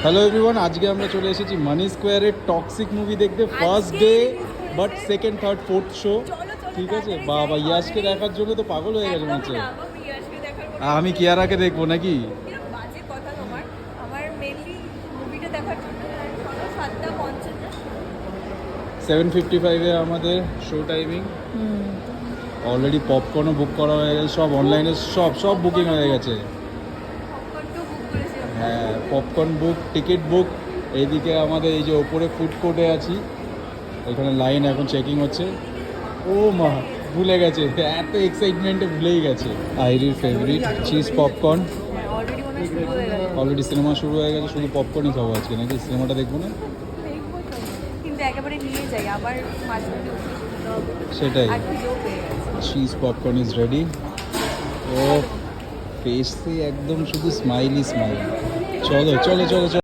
Hello everyone, আজকে আমরা চলে এসেছি মানি স্কোয়ারের টক্সিক মুভি দেখতে। First day but second third fourth show. ঠিক আছে বাবা, ইয়াশকে দেখার জন্য তো পাগল হয়ে গেছে মনে হচ্ছে। আমি কিয়ারাকে দেখবো নাকি? বাজে কথা তোমার। আমার মেইনলি মুভিটা দেখার জন্য 7:50 7:55 আমাদের শো টাইমিং। অলরেডি পপকর্নও বুক করা হয়ে গেছে, সব অনলাইনে সব বুকিং হয়ে গেছে। পপকর্নটাও বুক করেছি আমরা। হ্যাঁ, পপকর্ন বুক, টিকিট বুক। এইদিকে আমাদের এই যে ওপরে ফুড কোর্টে আছি, এখানে লাইন এখন চেকিং হচ্ছে। ও মা, ভুলে গেছে, এত এক্সাইটমেন্টে ভুলেই গেছে। আইরির ফেভারিট চিজ পপকর্ন। অলরেডি মনে হয় শুরু হয়ে গেছে। অলরেডি সিনেমা শুরু হয়ে গেছে, শুধু পপকর্নই খাবো আজকে, নাকি সিনেমাটা দেখবো না? দেখবো তো। কিন্তু একেবারে নিয়ে যাই, আবার মাঝে মধ্যে উঠে শুনতে হবে। সেটাই। আর খিদেও পেয়ে গেছে। Cheese popcorn is ready. ও ফেসে একদম শুধু স্মাইলি স্মাইল। চলো চলো চলো চলো।